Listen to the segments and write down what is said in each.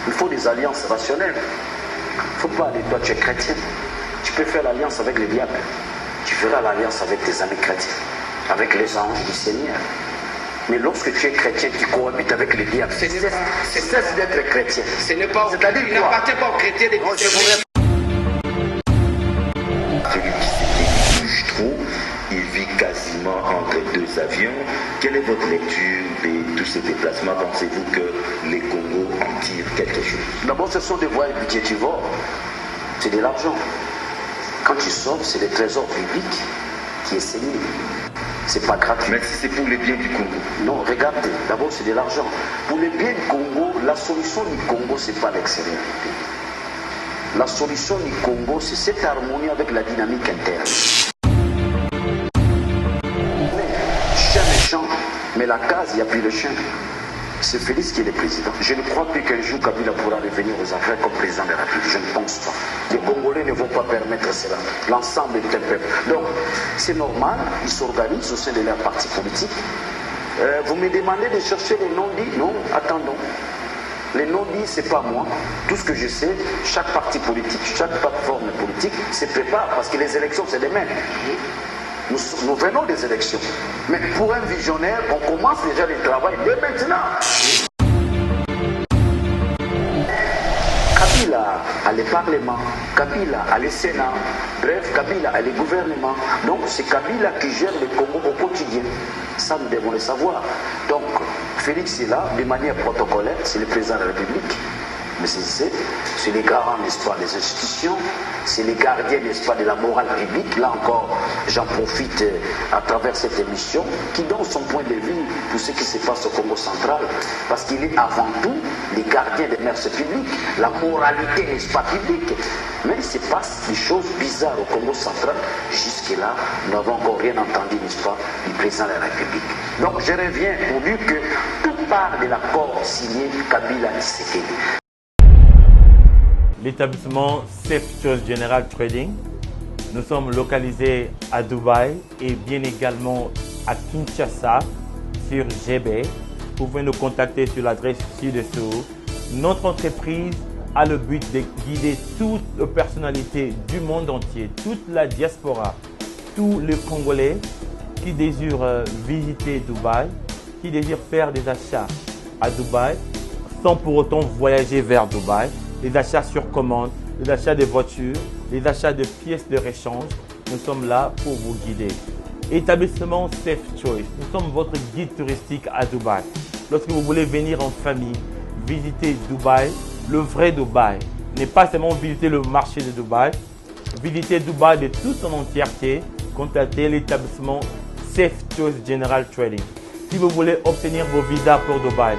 Il faut des alliances rationnelles. Il ne faut pas aller, toi tu es chrétien, tu peux faire l'alliance avec le diable. Tu feras l'alliance avec tes amis chrétiens, avec les anges du Seigneur. Mais lorsque tu es chrétien, tu cohabites avec le diable. Cesse d'être chrétien. Ce n'est pas, il n'appartient pas aux chrétiens de dire. Il vit quasiment entre deux avions. Quelle est votre lecture de tous ces déplacements? Pensez-vous que les Congos en tirent quelque chose? D'abord, ce sont des voies budgétivores. C'est de l'argent. Quand tu sors, c'est des trésors publics qui est saigné. C'est pas gratuit. Mais si c'est pour les biens du Congo? Non, regardez. D'abord, c'est de l'argent. Pour les biens du Congo, la solution du Congo, c'est pas l'extérieur du pays. La solution du Congo, c'est cette harmonie avec la dynamique interne. Mais la case, il n'y a plus de chien. C'est Félix qui est le président. Je ne crois plus qu'un jour Kabila pourra revenir aux affaires comme président de la République. Je ne pense pas. Les Congolais ne vont pas permettre cela. L'ensemble est un peuple. Donc, c'est normal, ils s'organisent au sein de leur parti politique. Vous me demandez de chercher les non-dits? Non, attendons. Les non-dits, ce n'est pas moi. Tout ce que je sais, chaque parti politique, chaque plateforme politique se prépare parce que les élections, c'est demain. Nous venons des élections. Mais pour un visionnaire, on commence déjà le travail dès maintenant. Kabila a le Parlement, Kabila a le Sénat, bref, Kabila a le gouvernement. Donc c'est Kabila qui gère le Congo au quotidien. Ça, nous devons le savoir. Donc, Félix est là, de manière protocolaire, c'est le président de la République. Mais c'est les garants, n'est-ce pas, des institutions, c'est les gardiens, n'est-ce pas, de la morale publique. Là encore, j'en profite à travers cette émission, qui donne son point de vue pour ce qui se passe au Congo central, parce qu'il est avant tout les gardiens des mœurs publiques, la moralité, n'est-ce pas, publique. Mais il se passe des choses bizarres au Congo central. Jusque-là, nous n'avons encore rien entendu, n'est-ce pas, du président de la République. Donc je reviens pour dire que tout part de l'accord signé Kabila-Tshisekedi. L'établissement Safe Choice General Trading. Nous sommes localisés à Dubaï et bien également à Kinshasa sur GB. Vous pouvez nous contacter sur l'adresse ci-dessous. Notre entreprise a le but de guider toutes les personnalités du monde entier, toute la diaspora, tous les Congolais qui désirent visiter Dubaï, qui désirent faire des achats à Dubaï sans pour autant voyager vers Dubaï. Les achats sur commande, les achats de voitures, les achats de pièces de rechange. Nous sommes là pour vous guider. Établissement Safe Choice. Nous sommes votre guide touristique à Dubaï. Lorsque vous voulez venir en famille, visiter Dubaï, le vrai Dubaï, n'est pas seulement visiter le marché de Dubaï, visiter Dubaï de toute son entièreté, contactez l'établissement Safe Choice General Trading. Si vous voulez obtenir vos visas pour Dubaï,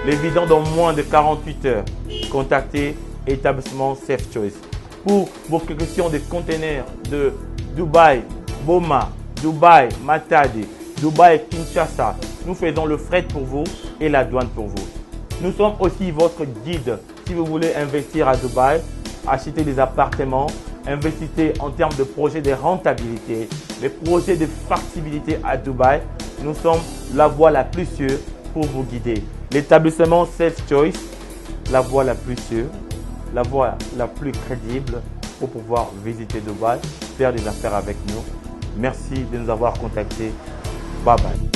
les visas dans moins de 48 heures, contactez établissement Safe Choice. Pour vos questions de conteneurs de Dubaï, Boma, Dubaï, Matadi, Dubaï, Kinshasa, nous faisons le fret pour vous et la douane pour vous. Nous sommes aussi votre guide si vous voulez investir à Dubaï, acheter des appartements, investissez en termes de projets de rentabilité, les projets de factibilité à Dubaï. Nous sommes la voie la plus sûre pour vous guider. L'établissement Safe Choice, la voie la plus sûre, la voie la plus crédible pour pouvoir visiter Dubaï, faire des affaires avec nous. Merci de nous avoir contactés. Bye bye.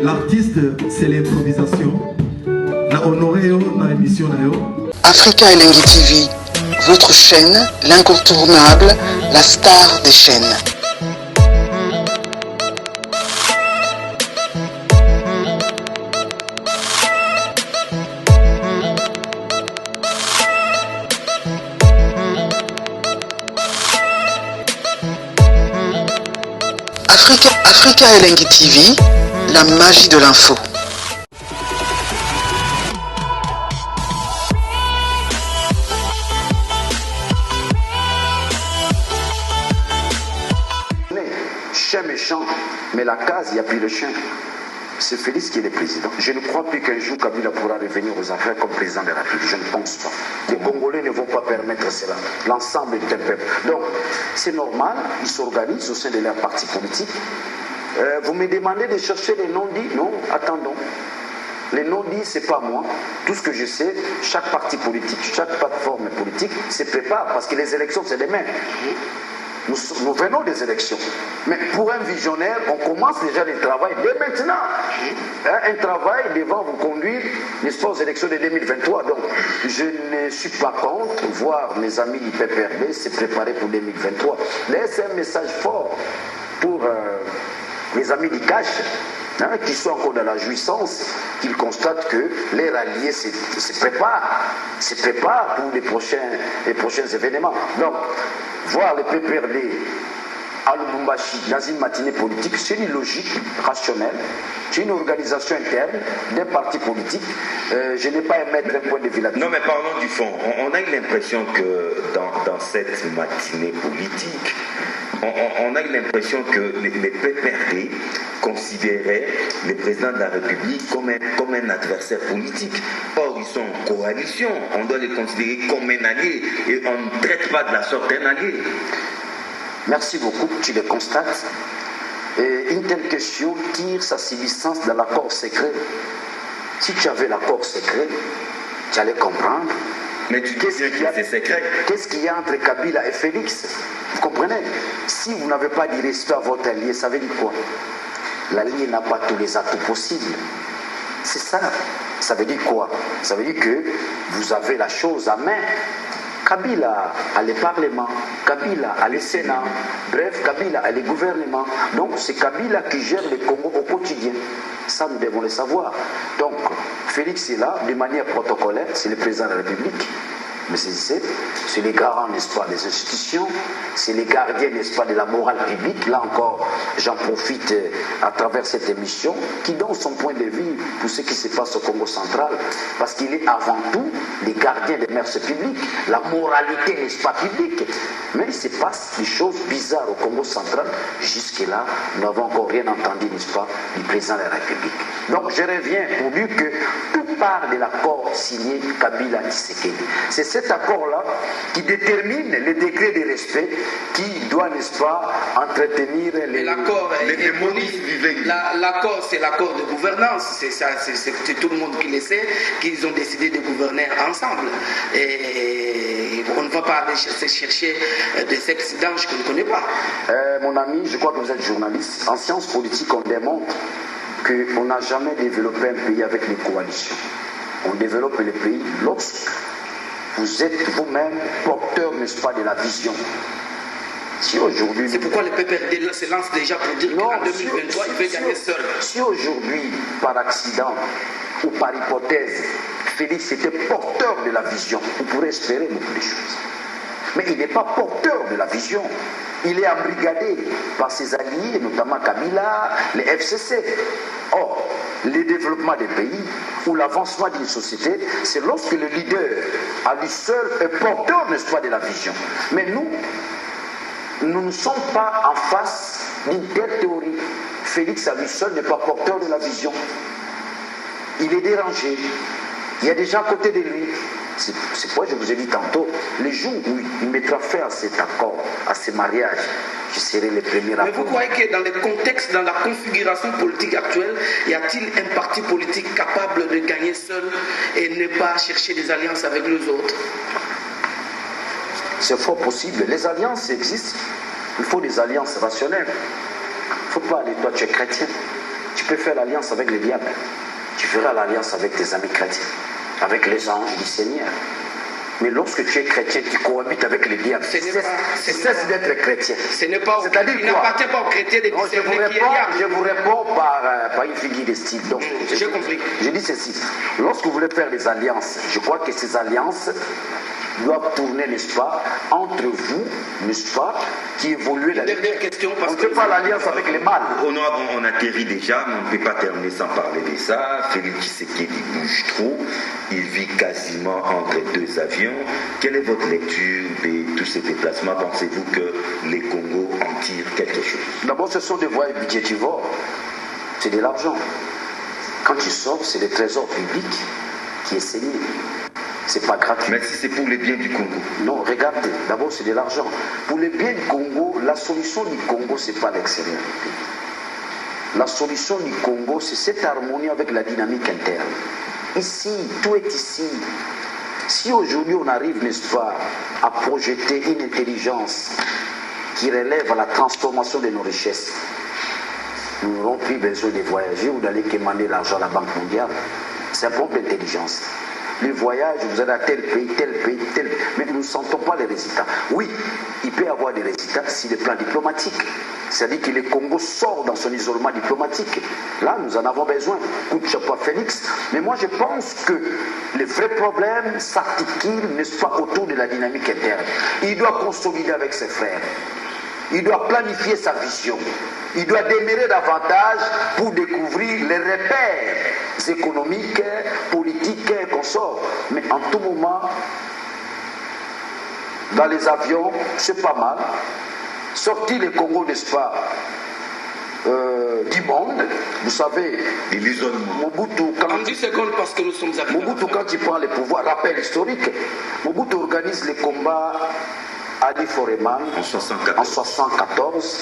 L'artiste, c'est l'improvisation. La honoré dans l'émission. Africa Elengi TV, votre chaîne, l'incontournable, la star des chaînes. Africa Elengi TV, la magie de l'info. Chien méchant, mais la case, il n'y a plus de chien. C'est Félix qui est le président. Je ne crois plus qu'un jour Kabila pourra revenir aux affaires comme président de la République. Je ne pense pas. Les Congolais ne vont pas permettre cela. L'ensemble du peuple. Donc, c'est normal, ils s'organisent au sein de leur parti politique. Vous me demandez de chercher les non-dits? Non, attendons. Les non-dits, ce n'est pas moi. Tout ce que je sais, chaque parti politique, chaque plateforme politique se prépare parce que les élections, c'est demain. Nous venons des élections. Mais pour un visionnaire, on commence déjà le travail dès maintenant. Un travail devant vous conduire, n'est-ce pas, aux élections de 2023. Donc, je ne suis pas contre voir mes amis du PPRD se préparer pour 2023. Laisse un message fort pour les amis du cash, qui sont encore dans la jouissance, qu'ils constatent que les alliés se préparent pour les prochains événements. Donc, voir le PPRD à Lubumbashi dans une matinée politique, c'est une logique rationnelle, c'est une organisation interne d'un parti politique. Je n'ai pas à émettre un point de vue là-dessus. Non, mais parlons du fond. On a eu l'impression que dans cette matinée politique, on a eu l'impression que les PPRD considéraient le président de la République comme un adversaire politique. Or, ils sont en coalition. On doit les considérer comme un allié et on ne traite pas de la sorte d'un allié. Merci beaucoup, tu le constates. Et une telle question tire sa subsistance dans l'accord secret. Si tu avais l'accord secret, tu allais comprendre. Mais tu dis que c'est secret. Qu'est-ce qu'il y a entre Kabila et Félix? Vous comprenez? Si vous n'avez pas dit respect à votre allié, ça veut dire quoi? L'allié n'a pas tous les atouts possibles. C'est ça. Ça veut dire quoi? Ça veut dire que vous avez la chose à main. Kabila a le Parlement, Kabila a le Sénat, bref, Kabila a le gouvernement. Donc c'est Kabila qui gère le Congo au quotidien. Ça, nous devons le savoir. Donc, Félix est là, de manière protocolaire, c'est le président de la République. Mais c'est les garants, n'est-ce pas, des institutions, c'est les gardiens, n'est-ce pas, de la morale publique. Là encore, j'en profite à travers cette émission, qui donne son point de vue pour ce qui se passe au Congo central, parce qu'il est avant tout les gardiens des mœurs publiques, la moralité, n'est-ce pas, publique. Mais il se passe des choses bizarres au Congo central. Jusque-là, nous n'avons encore rien entendu, n'est-ce pas, du président de la République. Donc je reviens pour dire que tout part de l'accord signé Kabila-Tshisekedi. C'est cet accord-là qui détermine le degré de respect qui doit, n'est-ce pas, entretenir les l'accord. L'accord, c'est l'accord de gouvernance. C'est tout le monde qui le sait, qu'ils ont décidé de gouverner ensemble. Et on ne va pas aller chercher des accidents que je ne connais pas. Mon ami, je crois que vous êtes journaliste. En sciences politiques, on démontre qu'on n'a jamais développé un pays avec les coalitions. On développe le pays lorsque vous êtes vous-même porteur, n'est-ce pas, de la vision. Si aujourd'hui... C'est pourquoi le PPRD se lance déjà pour dire qu'en 2023, il veut gagner seul. Si aujourd'hui, par accident ou par hypothèse, Félix était porteur de la vision, on pourrait espérer beaucoup de choses. Mais il n'est pas porteur de la vision. Il est embrigadé par ses alliés, notamment Kabila, les FCC. Or, le développement des pays ou l'avancement d'une société, c'est lorsque le leader, à lui seul, est porteur, n'est-ce pas, de la vision. Mais nous ne sommes pas en face d'une telle théorie. Félix, à lui seul, n'est pas porteur de la vision. Il est dérangé. Il y a des gens à côté de lui. C'est pourquoi je vous ai dit tantôt, les jours où il mettra fin à cet accord, à ce mariage, je serai le premier à... Mais vous croyez que dans le contexte, dans la configuration politique actuelle, y a-t-il un parti politique capable de gagner seul et ne pas chercher des alliances avec les autres? C'est fort possible. Les alliances existent. Il faut des alliances rationnelles. Il ne faut pas aller, toi tu es chrétien. Tu peux faire l'alliance avec le diable. Tu feras l'alliance avec tes amis chrétiens, avec les anges du Seigneur. Mais lorsque tu es chrétien, tu cohabites avec le diable. Cesse d'être chrétien. Ce n'est pas il n'appartient pas aux chrétiens de discerner qui est diable. Je vous réponds par une figure de style. Donc, j'ai compris. Je dis ceci. Lorsque vous voulez faire des alliances, je crois que ces alliances doivent tourner, n'est-ce pas, entre vous, n'est-ce pas, qui évoluez la dernière question. On ne fait pas l'alliance avec les mâles. On atterrit déjà, mais on ne peut pas terminer sans parler de ça. Félix Tshisekedi bouge trop. Il vit quasiment entre deux avions. Quelle est votre lecture de tous ces déplacements? Pensez-vous que les Congos en tirent quelque chose? D'abord, ce sont des voyages budgétivores. C'est de l'argent. Quand ils sortent, c'est le trésor public qui est saigné. C'est pas gratuit. Mais si c'est pour les biens du Congo. Non, regardez, d'abord c'est de l'argent. Pour les biens du Congo, la solution du Congo, c'est pas l'extérieur du pays. La solution du Congo, c'est cette harmonie avec la dynamique interne. Ici, tout est ici. Si aujourd'hui on arrive, n'est-ce pas, à projeter une intelligence qui relève à la transformation de nos richesses, nous n'aurons plus besoin de voyager ou d'aller quémander l'argent à la Banque mondiale. C'est un problème d'intelligence. Les voyages, vous allez à tel pays, mais nous ne sentons pas les résultats. Oui, il peut y avoir des résultats sur le plan diplomatique. C'est-à-dire que le Congo sort dans son isolement diplomatique. Là, nous en avons besoin. Coup de chapeau à Félix. Mais moi, je pense que les vrais problèmes s'articulent, n'est-ce pas, autour de la dynamique interne. Il doit consolider avec ses frères. Il doit planifier sa vision. Il doit démarrer davantage pour découvrir les repères économiques, politiques qu'on sort. Mais en tout moment, dans les avions, c'est pas mal. Sortir le Congo, n'est-ce pas, du monde, vous savez, Mobutu, en 10 secondes parce que nous sommes Mobutu, quand il prend le pouvoir, rappel historique, Mobutu organise les combats à Ali Foreman en 1974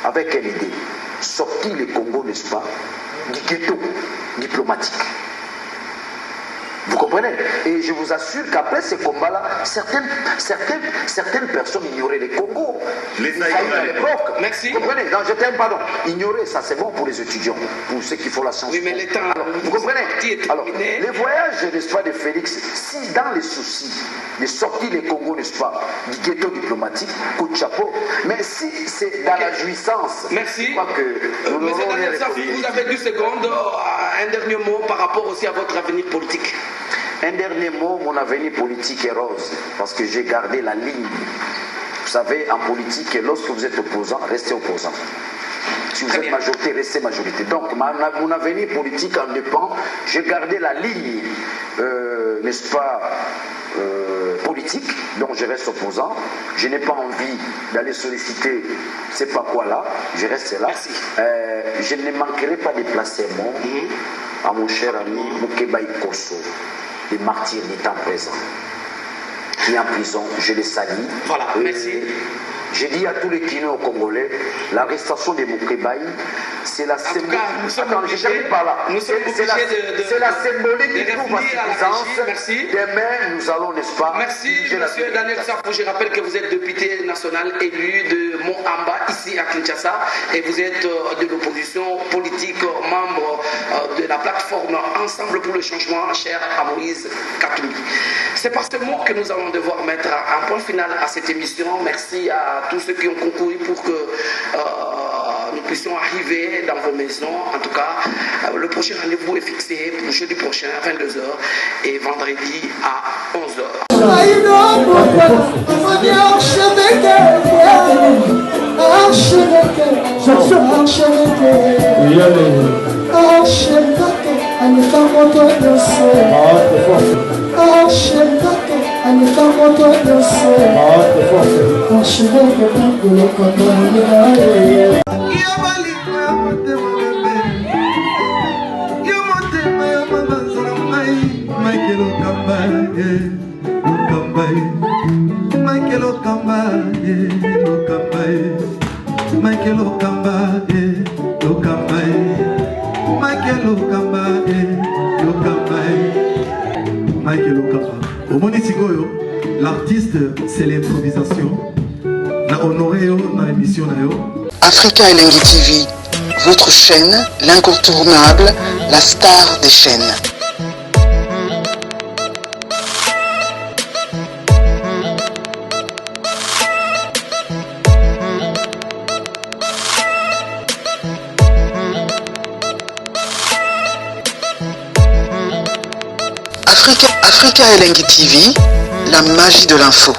avec quelle idée? Sortir le Congo, n'est-ce pas, du ghetto diplomatique. Vous comprenez? Et je vous assure qu'après ces combats-là, certaines personnes ignoraient le Congo. Les Zaïrois à l'époque. Merci. Vous comprenez? Non, je t'aime, pardon. Ignorer, ça c'est bon pour les étudiants, pour ceux qui font la science. Oui, mais les temps. Alors, vous comprenez? Alors, les voyages, n'est-ce pas, de Félix, si dans les soucis de sortir le Congo, n'est-ce pas, du ghetto diplomatique, coup de chapeau, mais si c'est dans la jouissance, merci. Je crois que nous Monsieur Daniel Sarr, vous avez 10 secondes. Un dernier mot par rapport aussi à votre avenir politique. Un dernier mot, mon avenir politique est rose, parce que j'ai gardé la ligne. Vous savez, en politique, lorsque vous êtes opposant, restez opposant. Si vous êtes majorité, restez majorité. Donc, mon avenir politique en dépend. J'ai gardé la ligne, n'est-ce pas, politique, donc je reste opposant. Je n'ai pas envie d'aller solliciter, c'est pas quoi là, je reste là. Je ne manquerai pas de placer un mot à mon cher ami Mukeba Ikosso, le martyr du temps présent, qui est en prison, je le salue. Voilà, merci. J'ai dit à tous les Kinois congolais, l'arrestation de Mukebaï, c'est la symbolique. Attends, c'est la symbolique qui trouve à suffisance. Merci. Demain, nous allons, n'est-ce pas? Merci, monsieur Daniel Sarr. Je rappelle que vous êtes député national élu de Moamba, ici à Kinshasa, et vous êtes de l'opposition politique, membre de la plateforme Ensemble pour le changement, cher à Moïse Katumbi. C'est par ce mot que nous allons devoir mettre un point final à cette émission. Merci à tous ceux qui ont concouru pour que nous puissions arriver dans vos maisons. En tout cas, le prochain rendez-vous est fixé pour jeudi prochain à 22h et vendredi à 11h. L'artiste, c'est l'improvisation. Na honoré na émission na yo. Africa Elengi TV, votre chaîne, l'incontournable, la star des chaînes. Africa Elengi TV, La magie de l'info.